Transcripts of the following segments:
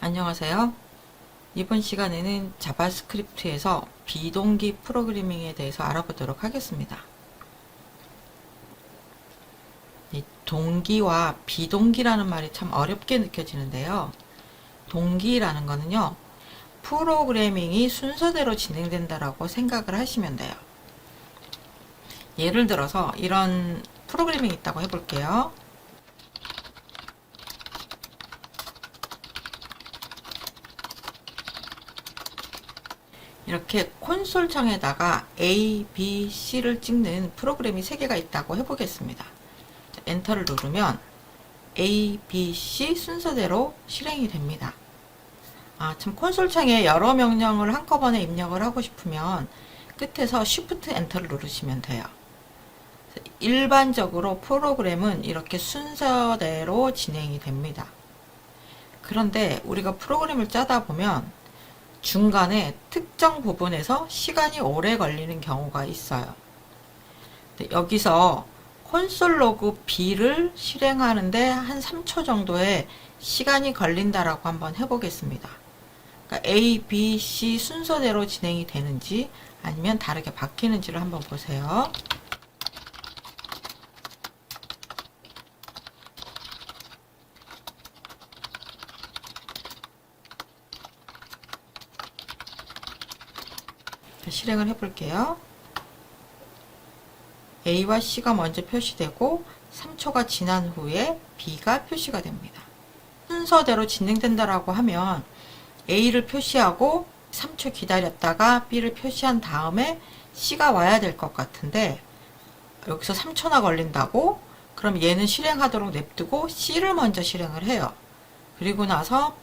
안녕하세요. 이번 시간에는 자바스크립트에서 비동기 프로그래밍에 대해서 알아보도록 하겠습니다. 이 동기와 비동기라는 말이 참 어렵게 느껴지는데요. 동기라는 거는요, 프로그래밍이 순서대로 진행된다라고 생각을 하시면 돼요. 예를 들어서 이런 프로그래밍이 있다고 해볼게요. 이렇게 콘솔 창에다가 A, B, C를 찍는 프로그램이 3개가 있다고 해보겠습니다. 엔터를 누르면 A, B, C 순서대로 실행이 됩니다. 참 콘솔 창에 여러 명령을 한꺼번에 입력을 하고 싶으면 끝에서 Shift 엔터를 누르시면 돼요. 일반적으로 프로그램은 이렇게 순서대로 진행이 됩니다. 그런데 우리가 프로그램을 짜다 보면 중간에 특정 부분에서 시간이 오래 걸리는 경우가 있어요. 여기서 콘솔 로그 B를 실행하는데 한 3초 정도의 시간이 걸린다라고 한번 해보겠습니다. 그러니까 A, B, C 순서대로 진행이 되는지 아니면 다르게 바뀌는지를 한번 보세요. 실행을 해볼게요. A와 C가 먼저 표시되고 3초가 지난 후에 B가 표시가 됩니다. 순서대로 진행된다라고 하면 A를 표시하고 3초 기다렸다가 B를 표시한 다음에 C가 와야 될 것 같은데 여기서 3초나 걸린다고? 그럼 얘는 실행하도록 냅두고 C를 먼저 실행을 해요. 그리고 나서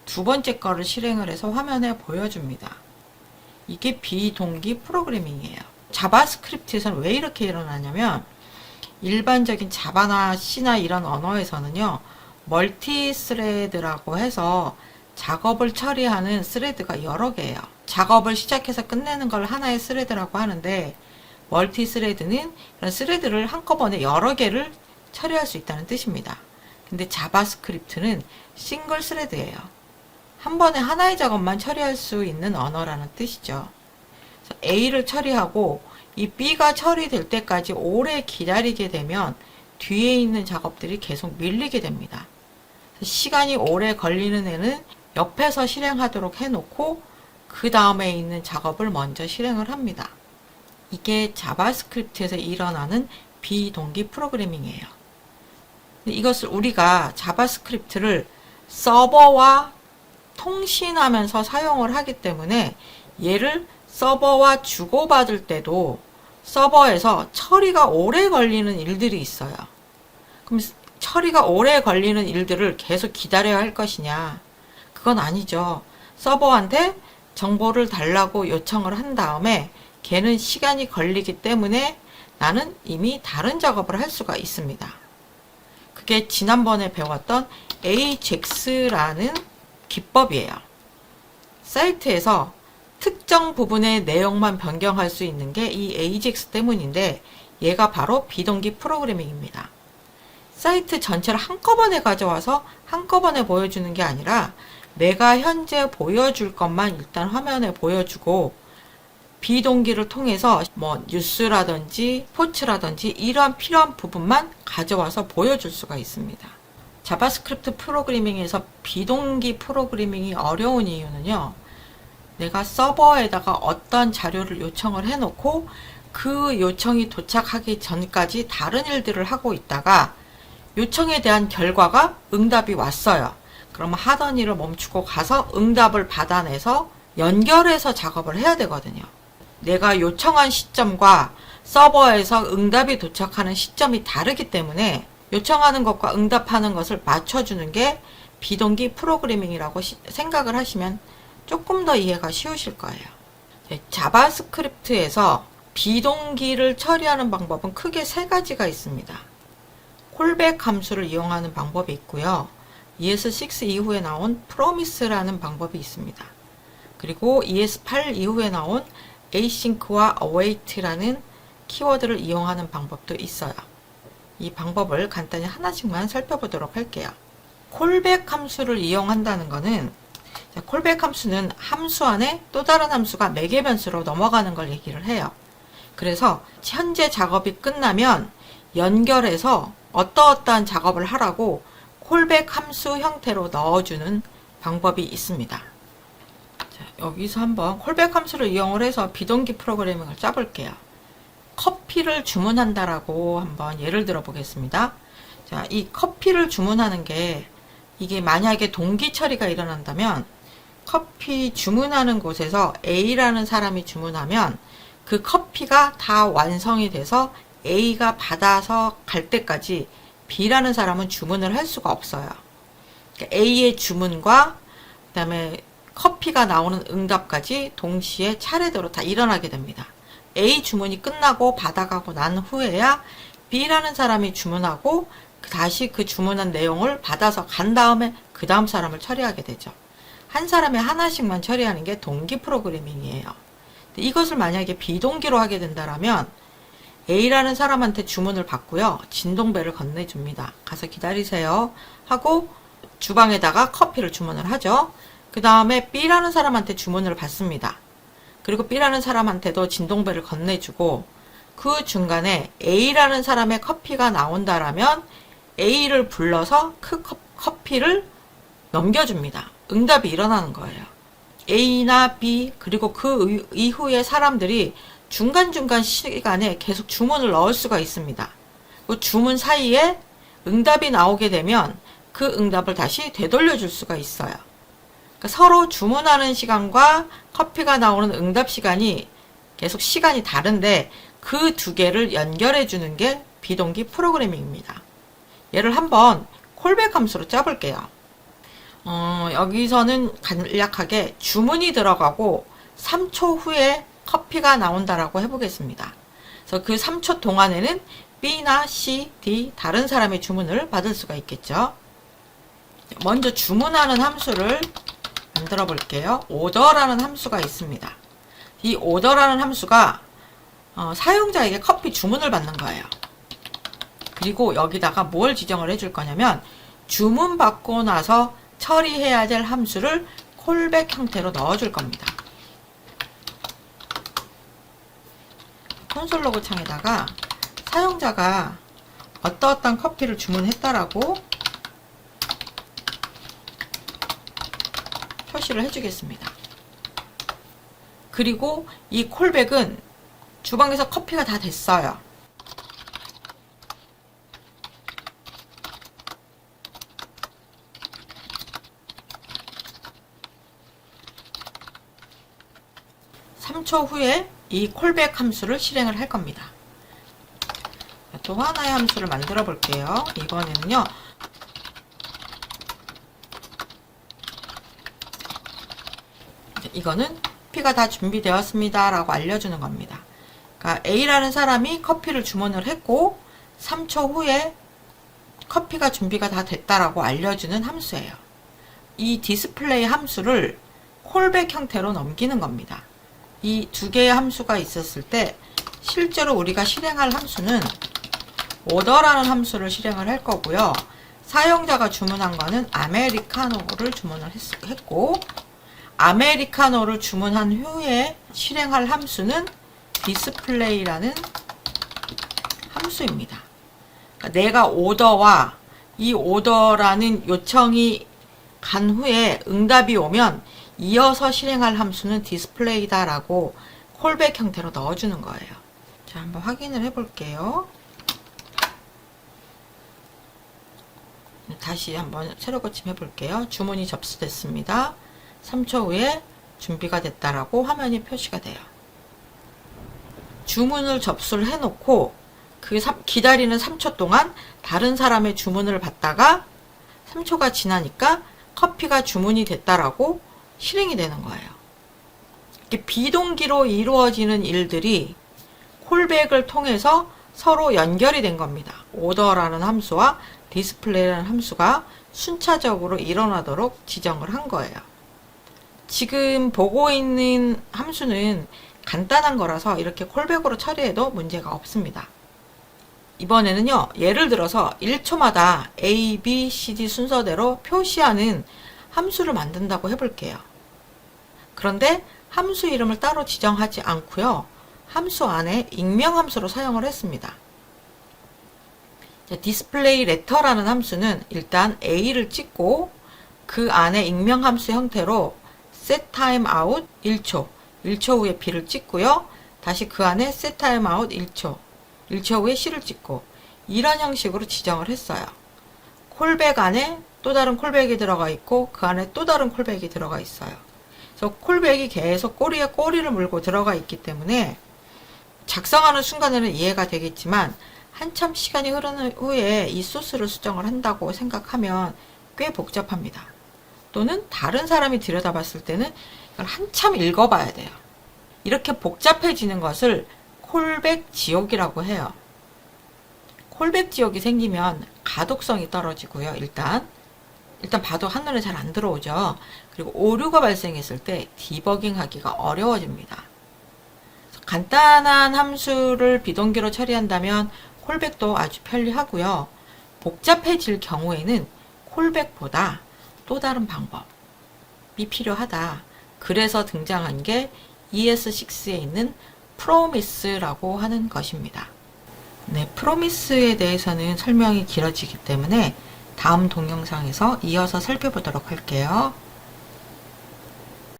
두 번째 거를 실행을 해서 화면에 보여줍니다. 이게 비동기 프로그래밍이에요. 자바스크립트에서는 왜 이렇게 일어나냐면 일반적인 자바나 C나 이런 언어에서는요, 멀티스레드라고 해서 작업을 처리하는 스레드가 여러 개예요. 작업을 시작해서 끝내는 걸 하나의 스레드라고 하는데 멀티스레드는 이런 스레드를 한꺼번에 여러 개를 처리할 수 있다는 뜻입니다. 근데 자바스크립트는 싱글 스레드예요. 한 번에 하나의 작업만 처리할 수 있는 언어라는 뜻이죠. 그래서 A를 처리하고 이 B가 처리될 때까지 오래 기다리게 되면 뒤에 있는 작업들이 계속 밀리게 됩니다. 시간이 오래 걸리는 애는 옆에서 실행하도록 해놓고 그 다음에 있는 작업을 먼저 실행을 합니다. 이게 자바스크립트에서 일어나는 비동기 프로그래밍이에요. 이것을 우리가 자바스크립트를 서버와 통신하면서 사용을 하기 때문에 얘를 서버와 주고받을 때도 서버에서 처리가 오래 걸리는 일들이 있어요. 그럼 처리가 오래 걸리는 일들을 계속 기다려야 할 것이냐? 그건 아니죠. 서버한테 정보를 달라고 요청을 한 다음에 걔는 시간이 걸리기 때문에 나는 이미 다른 작업을 할 수가 있습니다. 그게 지난번에 배웠던 AJAX라는 기법이에요. 사이트에서 특정 부분의 내용만 변경할 수 있는 게 이 AJAX 때문인데 얘가 바로 비동기 프로그래밍입니다. 사이트 전체를 한꺼번에 가져와서 한꺼번에 보여주는 게 아니라 내가 현재 보여줄 것만 일단 화면에 보여주고 비동기를 통해서 뉴스라든지 스포츠라든지 이러한 필요한 부분만 가져와서 보여줄 수가 있습니다. 자바스크립트 프로그래밍에서 비동기 프로그래밍이 어려운 이유는요, 내가 서버에다가 어떤 자료를 요청을 해놓고 그 요청이 도착하기 전까지 다른 일들을 하고 있다가 요청에 대한 결과가 응답이 왔어요. 그러면 하던 일을 멈추고 가서 응답을 받아내서 연결해서 작업을 해야 되거든요. 내가 요청한 시점과 서버에서 응답이 도착하는 시점이 다르기 때문에 요청하는 것과 응답하는 것을 맞춰주는 게 비동기 프로그래밍이라고 생각을 하시면 조금 더 이해가 쉬우실 거예요. 자바스크립트에서 비동기를 처리하는 방법은 크게 3가지가 있습니다. 콜백 함수를 이용하는 방법이 있고요. ES6 이후에 나온 promise라는 방법이 있습니다. 그리고 ES8 이후에 나온 async와 await라는 키워드를 이용하는 방법도 있어요. 이 방법을 간단히 하나씩만 살펴보도록 할게요. 콜백 함수를 이용한다는 것은 자, 콜백 함수는 함수 안에 또 다른 함수가 매개 변수로 넘어가는 걸 얘기를 해요. 그래서 현재 작업이 끝나면 연결해서 어떠어떠한 작업을 하라고 콜백 함수 형태로 넣어주는 방법이 있습니다. 자, 여기서 한번 콜백 함수를 이용을 해서 비동기 프로그래밍을 짜볼게요. 커피를 주문한다라고 한번 예를 들어 보겠습니다. 자, 이 커피를 주문하는 게 이게 만약에 동기 처리가 일어난다면 커피 주문하는 곳에서 A라는 사람이 주문하면 그 커피가 다 완성이 돼서 A가 받아서 갈 때까지 B라는 사람은 주문을 할 수가 없어요. 그러니까 A의 주문과 그 다음에 커피가 나오는 응답까지 동시에 차례대로 다 일어나게 됩니다. A 주문이 끝나고 받아가고 난 후에야 B라는 사람이 주문하고 다시 그 주문한 내용을 받아서 간 다음에 그 다음 사람을 처리하게 되죠. 한 사람에 하나씩만 처리하는 게 동기 프로그래밍이에요. 이것을 만약에 비동기로 하게 된다면 A라는 사람한테 주문을 받고요. 진동배를 건네줍니다. 가서 기다리세요 하고 주방에다가 커피를 주문을 하죠. 그 다음에 B라는 사람한테 주문을 받습니다. 그리고 B라는 사람한테도 진동배를 건네주고 그 중간에 A라는 사람의 커피가 나온다라면 A를 불러서 그 커피를 넘겨줍니다. 응답이 일어나는 거예요. A나 B 그리고 그 이후의 사람들이 중간중간 시간에 계속 주문을 넣을 수가 있습니다. 그 주문 사이에 응답이 나오게 되면 그 응답을 다시 되돌려 줄 수가 있어요. 그러니까 서로 주문하는 시간과 커피가 나오는 응답 시간이 계속 시간이 다른데 그 두 개를 연결해 주는 게 비동기 프로그래밍입니다. 얘를 한번 콜백 함수로 짜볼게요. 여기서는 간략하게 주문이 들어가고 3초 후에 커피가 나온다라고 해보겠습니다. 그래서 그 3초 동안에는 B나 C, D 다른 사람의 주문을 받을 수가 있겠죠. 먼저 주문하는 함수를 만들어 볼게요. 오더라는 함수가 있습니다. 이 오더라는 함수가 사용자에게 커피 주문을 받는 거예요. 그리고 여기다가 뭘 지정을 해줄 거냐면 주문 받고 나서 처리해야 될 함수를 콜백 형태로 넣어줄 겁니다. 콘솔 로그 창에다가 사용자가 어떠어떤 커피를 주문했다라고 표시를 해주겠습니다. 그리고 이 콜백은 주방에서 커피가 다 됐어요. (3초) 후에 이 콜백 함수를 실행을 할 겁니다. 또 하나의 함수를 만들어 볼게요. 이번에는요. 이거는 커피가 다 준비되었습니다 라고 알려주는 겁니다. 그러니까 A라는 사람이 커피를 주문을 했고 3초 후에 커피가 준비가 다 됐다라고 알려주는 함수예요. 이 디스플레이 함수를 콜백 형태로 넘기는 겁니다. 이 두 개의 함수가 있었을 때 실제로 우리가 실행할 함수는 오더라는 함수를 실행을 할 거고요. 사용자가 주문한 거는 아메리카노를 주문을 했고 아메리카노를 주문한 후에 실행할 함수는 디스플레이라는 함수입니다. 그러니까 내가 오더와 이 오더라는 요청이 간 후에 응답이 오면 이어서 실행할 함수는 디스플레이다 라고 콜백 형태로 넣어주는 거예요. 자, 한번 확인을 해볼게요. 다시 한번 새로 고침해 볼게요. 주문이 접수됐습니다. 3초 후에 준비가 됐다라고 화면이 표시가 돼요. 주문을 접수를 해놓고 그 기다리는 3초 동안 다른 사람의 주문을 받다가 3초가 지나니까 커피가 주문이 됐다라고 실행이 되는 거예요. 이렇게 비동기로 이루어지는 일들이 콜백을 통해서 서로 연결이 된 겁니다. 오더라는 함수와 디스플레이라는 함수가 순차적으로 일어나도록 지정을 한 거예요. 지금 보고 있는 함수는 간단한 거라서 이렇게 콜백으로 처리해도 문제가 없습니다. 이번에는요, 예를 들어서 1초마다 A, B, C, D 순서대로 표시하는 함수를 만든다고 해볼게요. 그런데 함수 이름을 따로 지정하지 않고요. 함수 안에 익명함수로 사용을 했습니다. 디스플레이 레터라는 함수는 일단 A를 찍고 그 안에 익명함수 형태로 set time out 1초, 1초 후에 B를 찍고요. 다시 그 안에 set time out 1초, 1초 후에 C를 찍고 이런 형식으로 지정을 했어요. 콜백 안에 또 다른 콜백이 들어가 있고 그 안에 또 다른 콜백이 들어가 있어요. 그래서 콜백이 계속 꼬리에 꼬리를 물고 들어가 있기 때문에 작성하는 순간에는 이해가 되겠지만 한참 시간이 흐르는 후에 이 소스를 수정을 한다고 생각하면 꽤 복잡합니다. 또는 다른 사람이 들여다봤을 때는 이걸 한참 읽어봐야 돼요. 이렇게 복잡해지는 것을 콜백 지옥이라고 해요. 콜백 지옥이 생기면 가독성이 떨어지고요. 일단 봐도 한눈에 잘 안 들어오죠. 그리고 오류가 발생했을 때 디버깅 하기가 어려워집니다. 간단한 함수를 비동기로 처리한다면 콜백도 아주 편리하고요. 복잡해질 경우에는 콜백보다 또 다른 방법이 필요하다. 그래서 등장한 게 ES6에 있는 promise라고 하는 것입니다. 네, promise에 대해서는 설명이 길어지기 때문에 다음 동영상에서 이어서 살펴보도록 할게요.